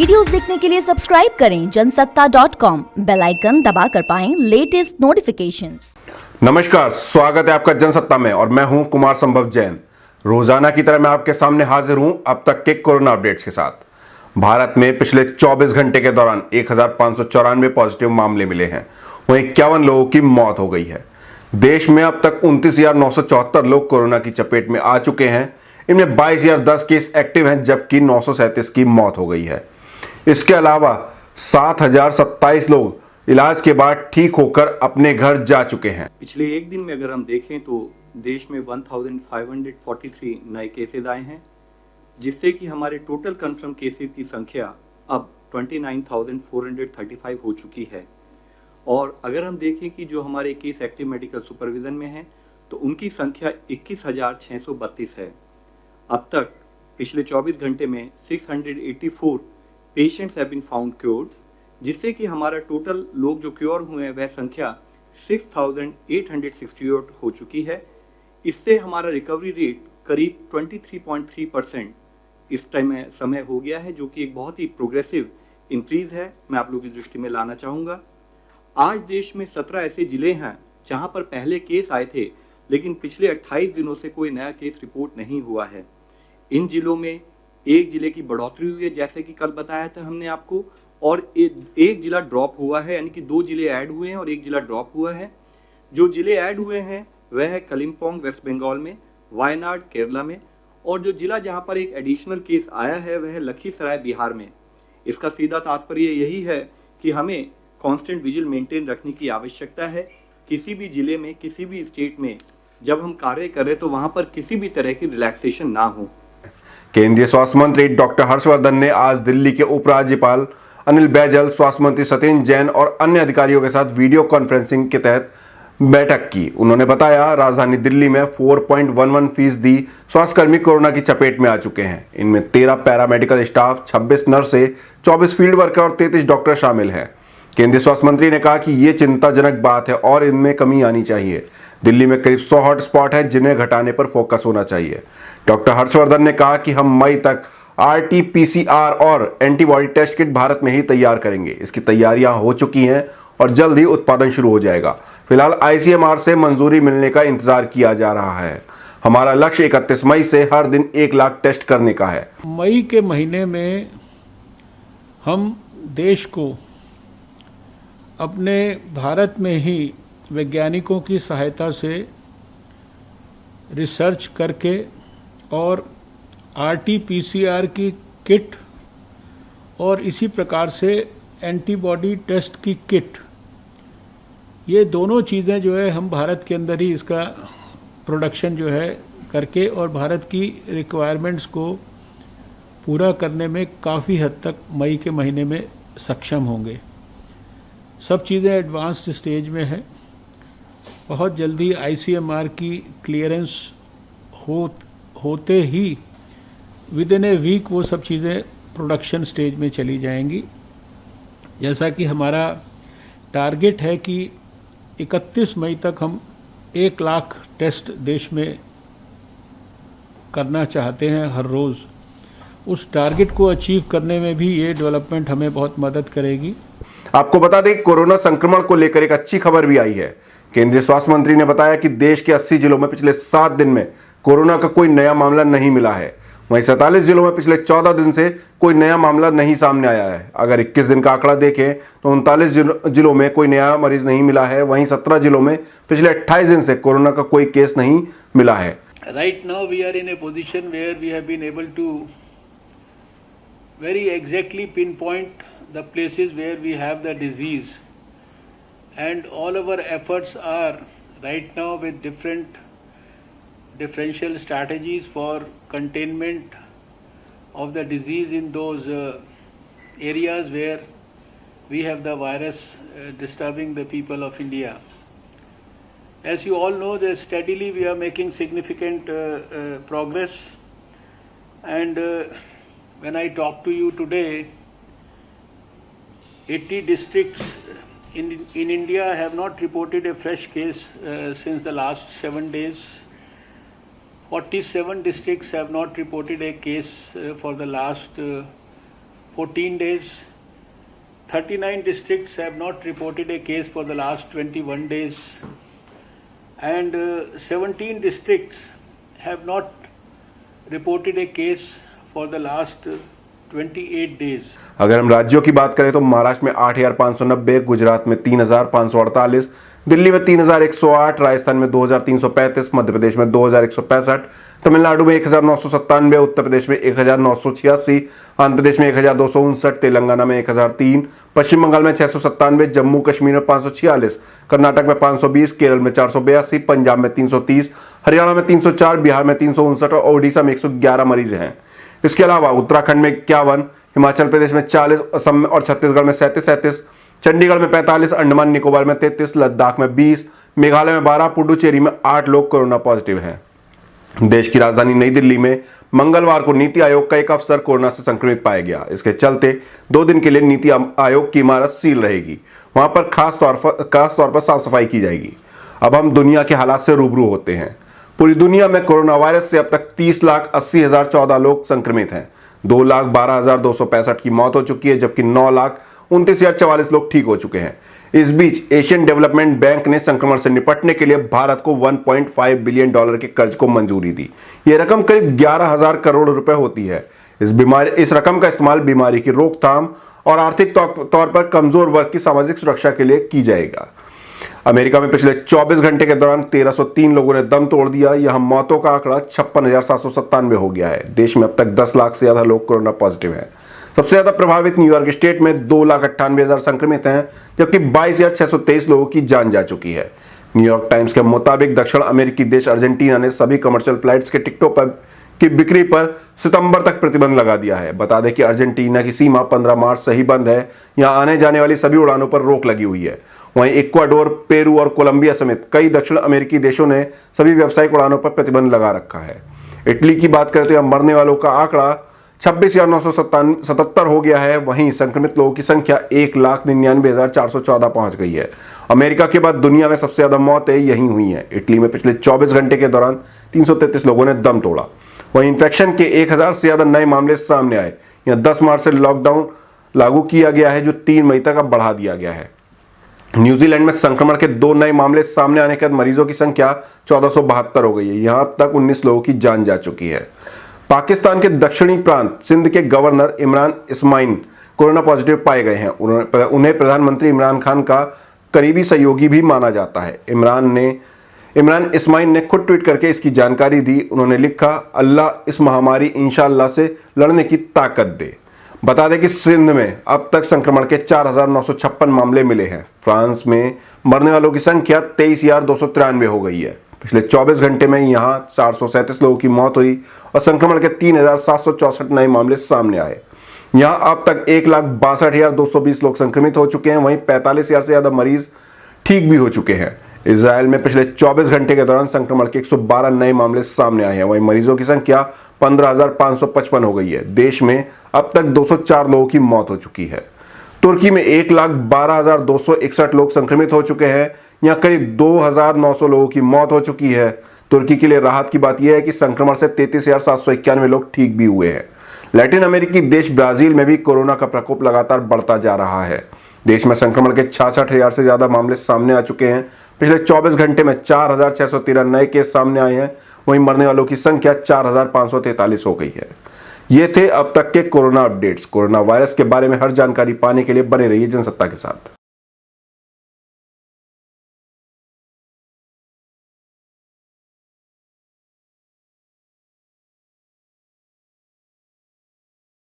Videos देखने के लिए सब्सक्राइब करें जनसत्ता.com, बेल आइकन दबाकर पाएं लेटेस्ट नोटिफिकेशंस। नमस्कार, स्वागत है आपका जनसत्ता में और मैं हूं कुमार संभव जैन। रोजाना की तरह मैं आपके सामने हाजिर हूं अब तक के कोरोना अपडेट्स के साथ। भारत में पिछले 24 घंटे के दौरान 1594 पॉजिटिव मामले मिले हैं, वहीं 51 लोगों की मौत हो गई है। देश में अब तक 29,974 लोग कोरोना की चपेट में आ चुके हैं। इनमें 22,010 केस एक्टिव हैं, जबकि 937 की मौत हो गई है। इसके अलावा 7,027 लोग इलाज के बाद ठीक होकर अपने घर जा चुके हैं। पिछले एक दिन में अगर हम देखें तो देश में 1543 नए केसेस आए हैं, जिससे कि हमारे टोटल कंफर्म केसेस की संख्या अब 29,435 हो चुकी है। और अगर हम देखें कि जो हमारे केस एक्टिव मेडिकल सुपरविजन में हैं, तो उनकी संख्या 21,632 है। अब तक पिछले 24 घंटे में 684 patients have been found cured, जिससे कि हमारा टोटल लोग जो क्योर हुए हैं वह संख्या 6,868 हो चुकी है। इससे हमारा रिकवरी रेट करीब 23.3% इस टाइम में समय हो गया है, जो कि एक बहुत ही प्रोग्रेसिव इंक्रीज है। मैं आप लोगों की दृष्टि में लाना चाहूँगा। आज देश में 17 ऐसे जिले हैं जहां पर पहले केस आए थे, लेकिन पिछले 28 दिनों से कोई नया केस रिपोर्ट नहीं हुआ है। इन जिलों में एक जिले की बढ़ोतरी हुई है, जैसे कि कल बताया था हमने आपको, और एक जिला ड्रॉप हुआ है, यानी कि 2 जिले ऐड हुए हैं और एक जिला ड्रॉप हुआ है। जो जिले ऐड हुए हैं वह है कलिम्पोंग वेस्ट बंगाल में, वायनाड केरला में, और जो जिला जहां पर एक एडिशनल केस आया है वह है लखीसराय बिहार में। इसका सीधा तात्पर्य यही है कि हमें कांस्टेंट विजिल मेंटेन रखने की आवश्यकता है। किसी भी जिले में, किसी भी स्टेट में जब हम कार्य करें तो वहां पर किसी भी तरह की रिलैक्सेशन ना हो। केंद्रीय स्वास्थ्य मंत्री डॉक्टर हर्षवर्धन ने आज दिल्ली के उपराज्यपाल अनिल बैजल, स्वास्थ्य मंत्री सत्येंद्र जैन और अन्य अधिकारियों के साथ वीडियो कॉन्फ्रेंसिंग के तहत बैठक की। उन्होंने बताया, राजधानी दिल्ली में 4.11% स्वास्थ्यकर्मी कोरोना की चपेट में आ चुके हैं। इनमें 13 पैरामेडिकल स्टाफ, 26 नर्सें, 24 फील्ड वर्कर और 33 डॉक्टर शामिल हैं। केंद्रीय स्वास्थ्य मंत्री ने कहा कि ये चिंताजनक बात है और इनमें कमी आनी चाहिए। दिल्ली में करीब 100 हॉटस्पॉट हैं, जिन्हें घटाने पर फोकस होना चाहिए। डॉक्टर हर्षवर्धन ने कहा कि हम मई तक RT-PCR और एंटीबॉडी टेस्ट किट भारत में ही तैयार करेंगे। इसकी तैयारियां हो चुकी हैं और जल्द ही उत्पादन शुरू हो जाएगा। फिलहाल ICMR से मंजूरी मिलने का इंतजार किया जा रहा है। हमारा लक्ष्य 31 मई से हर दिन 1 लाख टेस्ट करने का है। मई के महीने में हम देश को अपने भारत में ही वैज्ञानिकों की सहायता से रिसर्च करके और RT-PCR की किट और इसी प्रकार से एंटीबॉडी टेस्ट की किट, ये दोनों चीज़ें जो है हम भारत के अंदर ही इसका प्रोडक्शन जो है करके और भारत की रिक्वायरमेंट्स को पूरा करने में काफ़ी हद तक मई के महीने में सक्षम होंगे। सब चीज़ें एडवांस्ड स्टेज में है। बहुत जल्दी ICMR की क्लियरेंस होते ही विदिन ए वीक वो सब चीज़ें प्रोडक्शन स्टेज में चली जाएंगी। जैसा कि हमारा टारगेट है कि 31 मई तक हम 1 लाख टेस्ट देश में करना चाहते हैं हर रोज़। उस टारगेट को अचीव करने में भी ये डेवलपमेंट हमें बहुत मदद करेगी। आपको बता दें, कोरोना संक्रमण को लेकर एक अच्छी खबर भी आई है। केंद्रीय स्वास्थ्य मंत्री ने बताया कि देश के 80 जिलों में पिछले 7 दिन में कोरोना का कोई नया मामला नहीं मिला है। वहीं 47 जिलों में पिछले 14 दिन से कोई नया मामला नहीं सामने आया है। अगर 21 दिन का आंकड़ा देखें तो 39 जिलों में कोई नया मरीज नहीं मिला है। वहीं 17 जिलों में पिछले 28 दिन से कोरोना का कोई केस नहीं मिला है। Right now we are in a position where we have been able to very exactly pinpoint the places where we have the disease, and all of our efforts are right now with differential strategies for containment of the disease in those areas where we have the virus disturbing the people of India. As you all know, that steadily we are making significant progress, and when I talk to you today, 80 districts in India have not reported a fresh case since the last 7 days. 47 districts have not reported a case for the last 14 days. 39 districts have not reported a case for the last 21 days. And 17 districts have not reported a case for the last 28 days. अगर हम राज्यों की बात करें तो महाराष्ट्र में 8,590, गुजरात में 3,548, दिल्ली में 3,108, राजस्थान में 2,335, मध्य प्रदेश में 2,165, तमिलनाडु में 1,997, उत्तर प्रदेश में 1,986, आंध्र प्रदेश में 1,259, तेलंगाना में 1,003, पश्चिम बंगाल में 697, जम्मू कश्मीर में 546, कर्नाटक में 520, केरल में 482, पंजाब में 330, हरियाणा में 304, बिहार में 359 और ओडिशा में 111 मरीज हैं। इसके अलावा उत्तराखंड में 51, हिमाचल प्रदेश में 40, असम और छत्तीसगढ़ में 37, चंडीगढ़ में 45, अंडमान निकोबार में 33, लद्दाख में 20, मेघालय में 12, पुडुचेरी में 8 लोग कोरोना पॉजिटिव हैं। देश की राजधानी नई दिल्ली में मंगलवार को नीति आयोग का एक अफसर कोरोना से संक्रमित पाया गया। इसके चलते 2 दिन के लिए नीति आयोग की इमारत सील रहेगी। वहां पर खास तौर पर साफ सफाई की जाएगी। अब हम दुनिया के हालात से रूबरू होते हैं। पूरी दुनिया में कोरोना वायरस से अब तक 30,80,014 लोग संक्रमित हैं। 2,12,265 की मौत हो चुकी है, जबकि 9,29,044 लोग ठीक हो चुके हैं। इस बीच एशियन डेवलपमेंट बैंक ने संक्रमण से निपटने के लिए भारत को $1.5 बिलियन के कर्ज को मंजूरी दी। यह रकम करीब 11,000 करोड़ रुपए होती है। इस रकम का इस्तेमाल बीमारी की रोकथाम और आर्थिक तौर पर कमजोर वर्ग की सामाजिक सुरक्षा के लिए की जाएगा। अमेरिका में पिछले 24 घंटे के दौरान 1,303 लोगों ने दम तोड़ दिया। यहां मौतों का आंकड़ा 56,797 हो गया है। देश में अब तक 10 लाख से ज्यादा लोग कोरोना पॉजिटिव हैं। सबसे ज्यादा प्रभावित न्यूयॉर्क स्टेट में 2,98,000 संक्रमित हैं, जबकि 22,623 लोगों की जान जा चुकी है। न्यूयॉर्क टाइम्स के मुताबिक दक्षिण अमेरिकी देश अर्जेंटीना ने सभी कमर्शियल फ्लाइट्स के टिकटों पर की बिक्री पर सितंबर तक प्रतिबंध लगा दिया है। बता दें कि अर्जेंटीना की सीमा 15 मार्च से ही बंद है। यहां आने जाने वाली सभी उड़ानों पर रोक लगी हुई है। वहीं इक्वाडोर, पेरू और कोलंबिया समेत कई दक्षिण अमेरिकी देशों ने सभी व्यावसायिक उड़ानों पर प्रतिबंध लगा रखा है। इटली की बात करें तो यहां मरने वालों का आंकड़ा 26,977 हो गया है। वहीं संक्रमित लोगों की संख्या 1,99,414 पहुंच गई है। अमेरिका के बाद दुनिया में सबसे ज्यादा मौतें यहीं हुई हैं। इटली में पिछले 24 घंटे के दौरान 333 लोगों ने दम तोड़ा। वहीं इन्फेक्शन के 1,000 से ज्यादा नए मामले सामने आए। यहां 10 मार्च से लॉकडाउन लागू किया गया है, जो 3 मई तक अब बढ़ा दिया गया है। न्यूजीलैंड में संक्रमण के 2 नए मामले सामने आने के बाद मरीजों की संख्या 1472 हो गई है। यहां अब तक 19 लोगों की जान जा चुकी है। पाकिस्तान के दक्षिणी प्रांत सिंध के governor Imran Ismail corona positive पाए गए हैं। उन्हें प्रधानमंत्री इमरान खान का करीबी सहयोगी भी माना जाता है। इमरान इस्माइल ने खुद ट्वीट करके इसकी जानकारी दी। उन्होंने लिखा, अल्लाह इस महामारी इंशाअल्लाह से लड़ने की ताकत दे। बता दें कि सिंध में अब तक संक्रमण के 4,956 मामले मिले हैं। फ्रांस में मरने वालों की संख्या 23,293 हो गई है। पिछले 24 घंटे में यहां 437 लोगों की मौत हुई और संक्रमण के 3,764 नए मामले सामने आए। यहां अब तक 1,62,220 लोग संक्रमित हो चुके हैं। वहीं 45,000 से ज्यादा मरीज ठीक भी हो चुके हैं। इजराइल में पिछले 24 घंटे के दौरान संक्रमण के 112 नए मामले सामने आए हैं। वहीं मरीजों की संख्या 15,555 हो गई है। देश में अब तक 204 लोगों की मौत हो चुकी है। तुर्की में 1,12,261 लोग संक्रमित हो चुके हैं। यहां करीब 2,900 लोगों की मौत हो चुकी है। तुर्की के लिए राहत की बात यह है कि संक्रमण से 33,791 लोग ठीक भी हुए हैं। लैटिन अमेरिकी देश ब्राजील में भी कोरोना का प्रकोप लगातार बढ़ता जा रहा है। देश में संक्रमण के 66,000 से ज्यादा मामले सामने आ चुके हैं। पिछले 24 घंटे में 4,613 नए केस सामने आए हैं। वहीं मरने वालों की संख्या 4,543 हो गई है। ये थे अब तक के कोरोना अपडेट्स। कोरोना वायरस के बारे में हर जानकारी पाने के लिए बने रहिए जनसत्ता के साथ।